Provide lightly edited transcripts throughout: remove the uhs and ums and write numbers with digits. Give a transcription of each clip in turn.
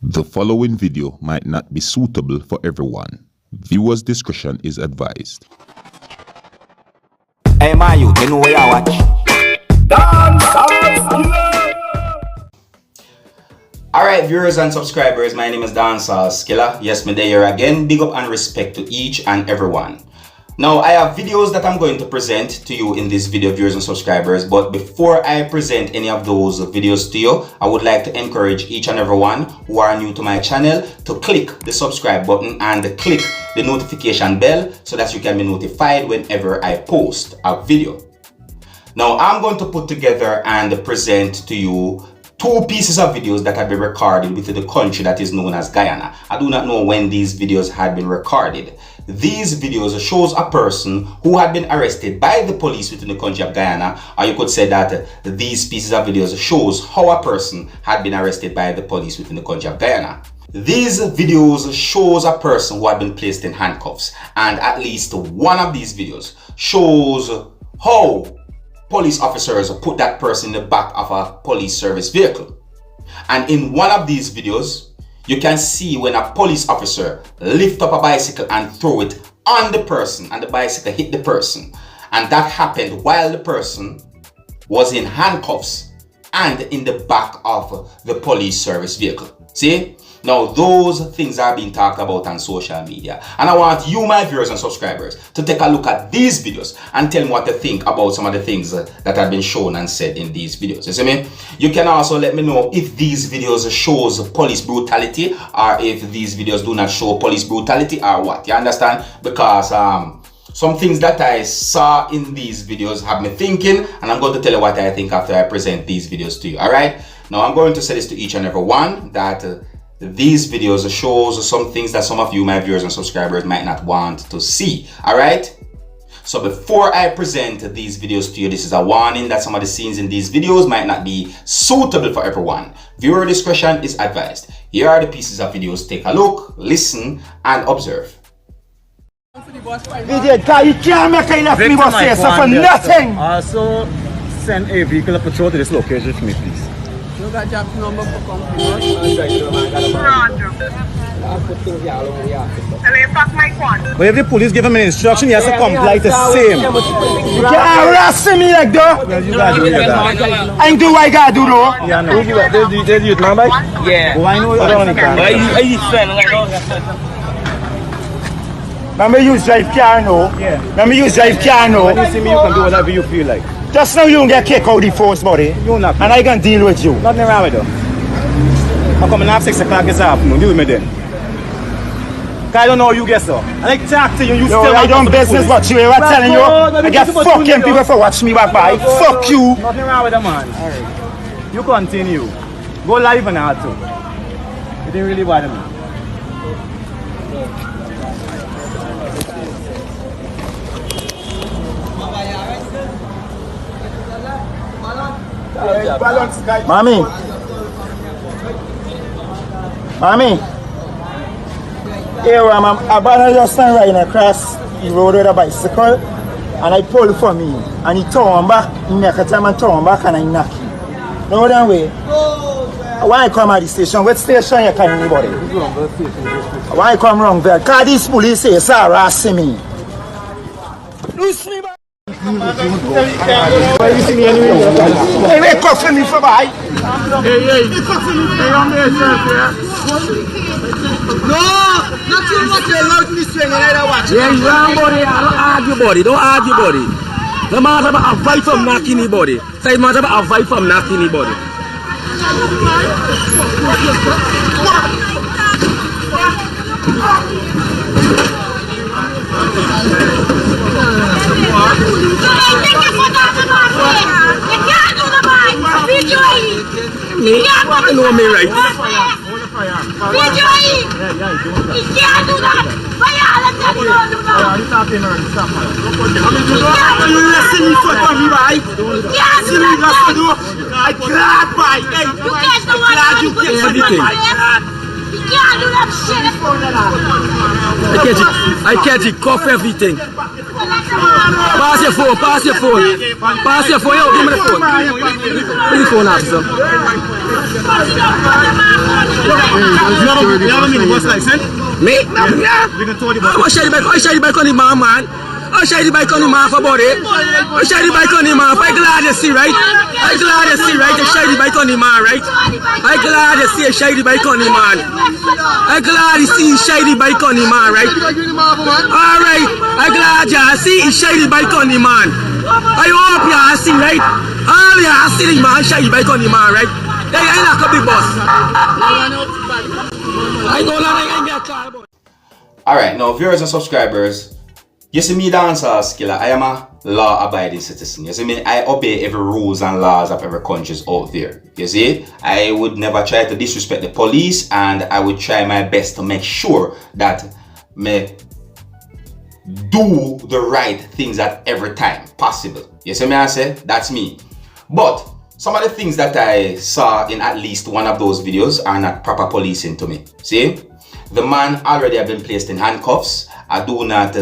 The following video might not be suitable for everyone. Viewers' discretion is advised. Hey man, you know where you watch? Dancehall. Alright viewers and subscribers, my name is Dancehall Skilla. Yes, me there here again. Big up and respect to each and everyone. Now, I have videos that I'm going to present to you in this video, viewers and subscribers. But before I present any of those videos to you, I would like to encourage each and everyone who are new to my channel to click the subscribe button and click the notification bell so that you can be notified whenever I post a video. Now, I'm going to put together and present to you two pieces of videos that have been recorded within the country that is known as Guyana. I do not know when these videos had been recorded. These videos shows a person who had been arrested by the police within the country of Guyana, or you could say that these pieces of videos shows how a person had been arrested by the police within the country of Guyana. These videos shows a person who had been placed in handcuffs, and at least one of these videos shows how police officers put that person in the back of a police service vehicle. And in one of these videos, you can see when a police officer lift up a bicycle and throw it on the person, and the bicycle hit the person. And that happened while the person was in handcuffs and in the back of the police service vehicle. See? Now, those things are being talked about on social media. And I want you, my viewers and subscribers, to take a look at these videos and tell me what you think about some of the things that have been shown and said in these videos. You see me? You can also let me know if these videos shows police brutality, or if these videos do not show police brutality, or what. You understand? Because some things that I saw in these videos have me thinking, and I'm going to tell you what I think after I present these videos to you. Alright? Now, I'm going to say this to each and every one, that these videos shows some things that some of you, my viewers and subscribers, might not want to see. Alright? So before I present these videos to you, this is a warning that some of the scenes in these videos might not be suitable for everyone. Viewer discretion is advised. Here are the pieces of videos. Take a look, listen, and observe. Idiot guy, you can't make a left me bus here for nothing! Also, send a vehicle patrol to this location for me, please. You got job number for company. But if the police give him an instruction, he has to comply the same. You can't harass me like that! Well, you gotta do that. I do what I gotta do though! Yeah, no. Did you man bike? Yeah. Oh, I know you don't understand. Let me use drive car now. Yeah. Let me use drive car now. When you see me, you can do whatever you feel like. Just now you don't get kicked out the force body. You not. And I can deal with you. Nothing wrong with you. I'm coming at 6 o'clock this afternoon. Deal with me then. Cause I don't know how you get so. I like talk to you, you Yo, still I don't business what you ever telling you. I get fucking people for watch me back by. Fuck you. Nothing wrong with the man. Alright. You continue. Go live and all too. It didn't really bother me. Mommy. Here I'm about to just stand right across the road with a bicycle, and I pull for me, and he turn back, he make a time and turn back, and I knock him. No that way. Why I come at the station? What station you carry anybody? Why I come wrong there? Cause these police say it's harassing me. Loose me back. Why you see me anyway? Hey, they cuffing me for my. Hey, cuffing me. Hey, I'm there, sir. No, not you watch your loud listening and I don't watch. Yeah, you wrong, buddy. Don't argue, buddy. No matter about a fight from knocking anybody. So it matter about a fight from knocking anybody. Me? I know me right. I catch it, cough everything. Pass your phone, pass your phone. Pass your phone, yo, give me the phone. Give me the phone, officer. You have a minibus license? Me? Yeah. I'll show you the bike on the man. I'll show you the bike on the man for body. I'll show you the bike on the man. I'm glad you see, right? I'm glad you see, right? I'll show you the bike on the man, right? I'm glad you see, I'll show you the bike on the man. I'm glad you see, show you the bike on the man, right? Alright, I'm glad you see, show you the bike on the man. I hope you see, right? All you see the man, show you the bike on the man, right? Hey, I like a big boss. I go along and get a car, boy. Alright, now viewers and subscribers, you see me, Dancehall Skilla, I am a law-abiding citizen. You see me, I obey every rules and laws of every country out there. You see, I would never try to disrespect the police, and I would try my best to make sure that me do the right things at every time possible. You see me, I say, that's me. But some of the things that I saw in at least one of those videos are not proper policing to me. See, the man already have been placed in handcuffs. I do not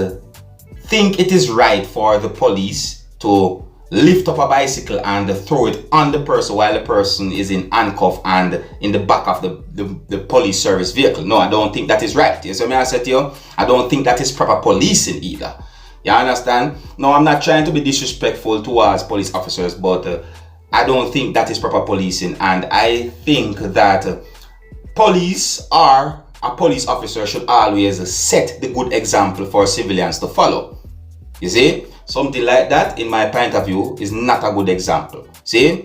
think it is right for the police to lift up a bicycle and throw it on the person while the person is in handcuff and in the back of the police service vehicle. No, I don't think that is right. You see me, I said to you, I don't think that is proper policing either. You understand? No, I'm not trying to be disrespectful towards police officers, but I don't think that is proper policing, and I think that police or a police officer should always set the good example for civilians to follow. You see, something like that, in my point of view, is not a good example. See?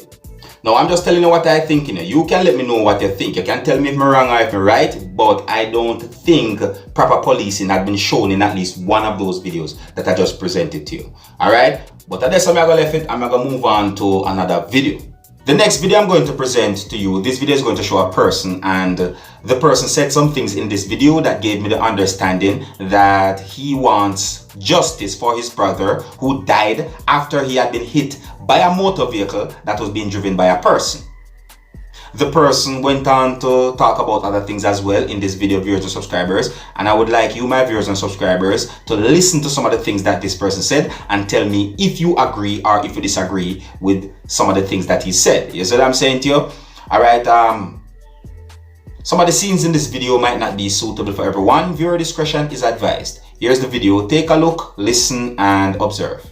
Now, I'm just telling you what I think. You can let me know what you think. You can tell me if I'm wrong or if I'm right, but I don't think proper policing has been shown in at least one of those videos that I just presented to you. Alright? But that's how I'm going to leave it. I'm going to move on to another video. The next video I'm going to present to you, this video is going to show a person, and the person said some things in this video that gave me the understanding that he wants justice for his brother who died after he had been hit by a motor vehicle that was being driven by a person. The person went on to talk about other things as well in this video, viewers and subscribers, and I would like you, my viewers and subscribers, to listen to some of the things that this person said and tell me if you agree or if you disagree with some of the things that he said. You see what I'm saying to you? Alright, some of the scenes in this video might not be suitable for everyone. Viewer discretion is advised. Here's the video. Take a look, listen, and observe.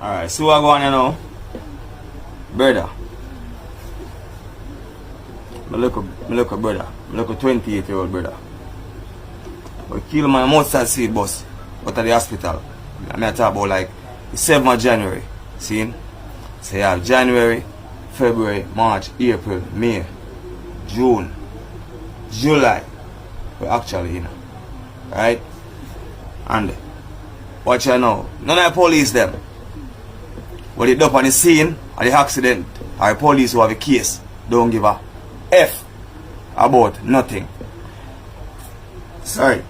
Alright, so what going on now? Brother. My little brother. My little 28-year-old brother. We kill my mustard seed bus out of the hospital. I mean, I talk about like the 7th of January. See? So you have January, February, March, April, May, June, July. We're actually, you know. Right? And watch out now. None of the police them. When they up on the scene of the accident, our police who have a case don't give a F about nothing. Sorry.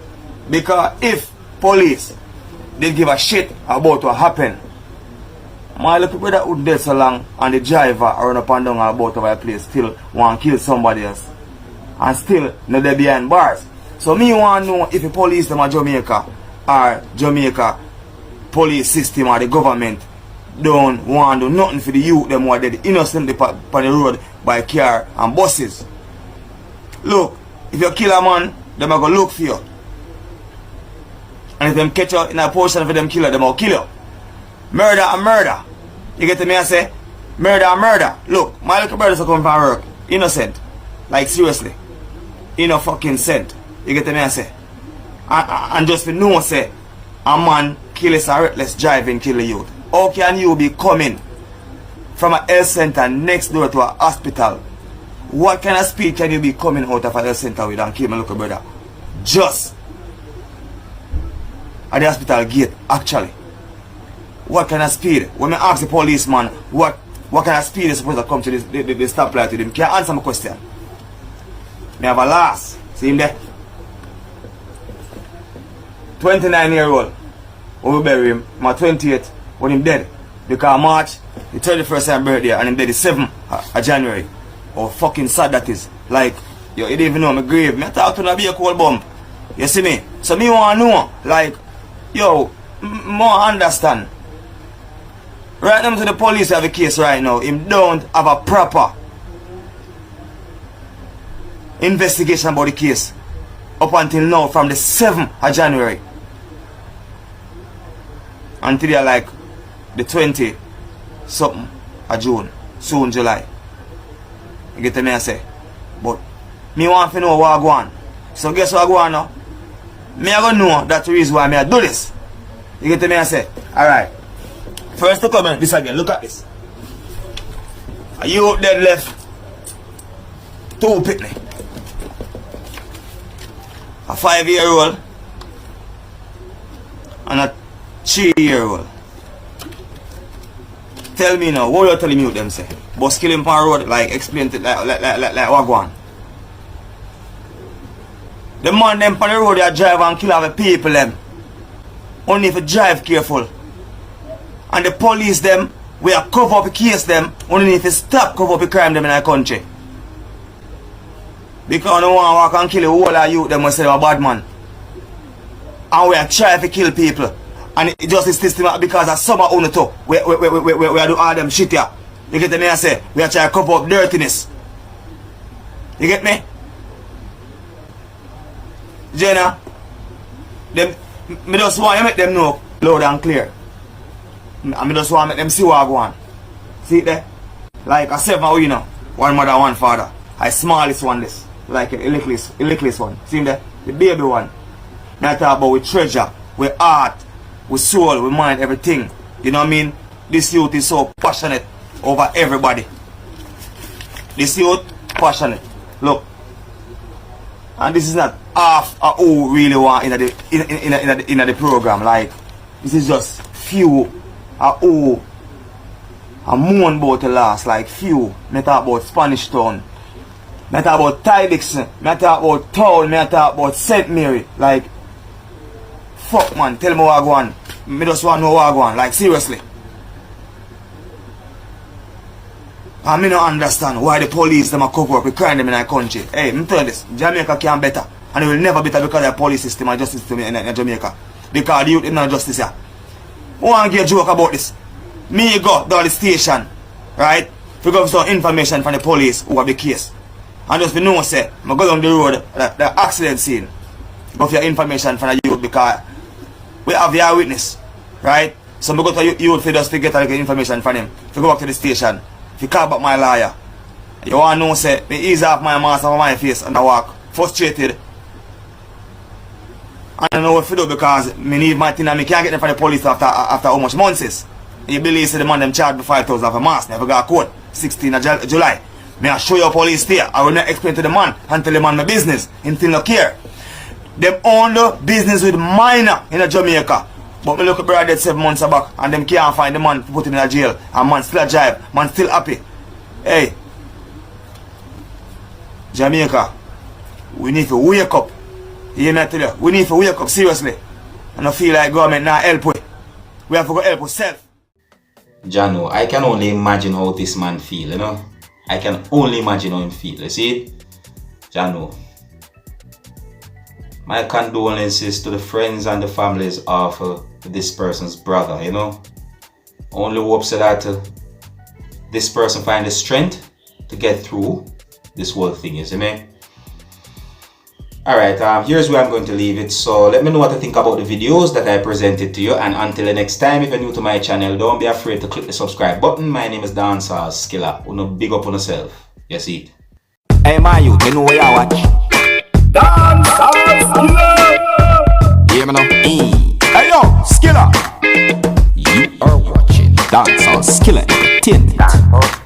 Because if police did give a shit about what happened, my little brother would dead so long and the driver run up and down about our place still want to kill somebody else. And still not there behind bars. So me want to know if the police them are Jamaica or Jamaica police system or the government don't want to do nothing for the youth them who are dead innocently on the road by car and buses. Look, if you kill a man, them are going to look for you. And if them catch you in a portion for them killer, them will kill you. Murder and murder. You get to me, I say? Murder and murder. Look, my little brothers are coming from work. Innocent. Like seriously. Fucking cent. You get to me, I say? And just for no say, a man kill us a reckless driving kill a youth. How can you be coming from a health center next door to a hospital? What kind of speed can you be coming out of a health center with and kill my little brother? Just at the hospital gate, actually. What kind of speed? When I ask the policeman what kind of speed is supposed to come to the stoplight with him, can you answer my question? I have a last. See him there? 29-year-old. When we bury him, my 28th, when him dead. Because March, the 31st time birthday, and him dead the 7th of January. How fucking sad that is. Like, you didn't even know my grave. I talk to him be a cold bump. You see me? So me want to know, like, Yo, more understand. Right now to the police have a case right now. Him don't have a proper investigation about the case. Up until now, from the 7th of January. Until like the 20 something of June. Soon July. You get me I say? But me want to know what I go on. So guess what I go on now? Me I go know that's the reason why me I do this. You get me I say? Alright. First to comment this again, look at this. A youth dead left 2 pitney. A 5-year-old and a 3-year-old. Tell me now, what you telling me them say? But kill him on road, like explain it like what go on. The man them on the road they drive and kill other people them. Only if you drive careful. And the police them, we are cover up the case them, only if you stop cover up the crime them in our country. Because no one walk and kill the whole of you, them will say they are bad man. And we are trying to kill people. And the justice system because of some of us too. We are do all them shit here. You get me I say? We are trying to cover up dirtiness. You get me? Jenna, them, me just want to make them know loud and clear. And me just want to make them see what I go on. See it there? Like a 7 winner, 1 mother, 1 father. I smallest one this. Like a littlest one. See him there? The baby one. Now talk about with treasure, with art, with soul, with mind, everything. You know what I mean? This youth is so passionate over everybody. This youth, passionate. Look. And this is not half of who really want in the program. Like, this is just few of who are mourn about the last. Like, few. Me talk about Spanish Town. Me talk about Ty Dixon. Me talk about Town. Me talk about St. Mary. Like, fuck man, tell me what I go on. Me just want to know what I go on. Like, seriously. And me don't understand why the police them a cover up the crime them in our country. Hey, me tell you this, Jamaica can better. And it will never better because of the police system and justice system in Jamaica. Because the youth is not justice here. I want to get a joke about this. Me go down the station, right? To go some information from the police who have the case. And just for know say, I go down the road, the accident scene. Go for your information from the youth because we have the eyewitness, right? So I go to the youth for just to get information from him. To go back to the station. If you call back my lawyer, you want to know, say, me ease off my mask off my face and I walk frustrated. I don't know what to do because me need my thing and me can't get them from the police after how much months is. You believe say the man them charged me 5,000 of a mask, never got a code, 16th of July. Me I show you police there. I will not explain to the man and tell the man my business. Him still not care. Them own the business with minor in Jamaica. But me look at brother dead 7 months back and them can't find the man to put him in a jail. And man still a drive, man still happy. Hey, Jamaica, we need to wake up. You hear me tell you? We need to wake up seriously. And I feel like government not help we. We have to go help ourselves. Jano, I can only imagine how this man feel, you know? I can only imagine how him feel, you see? Jano, my condolences to the friends and the families of this person's brother, you know? Only hope so that this person find the strength to get through this whole thing, you see me? Alright, here's where I'm going to leave it. So let me know what you think about the videos that I presented to you. And until the next time, if you're new to my channel, don't be afraid to click the subscribe button. My name is Dancehall Skilla. Uno big up on yourself. You see it? Hey man, you know where you watch. Dancehall Skilla. Hear me now? Hey yo, Skilla. You are watching Dancehall Skilla Entertainment.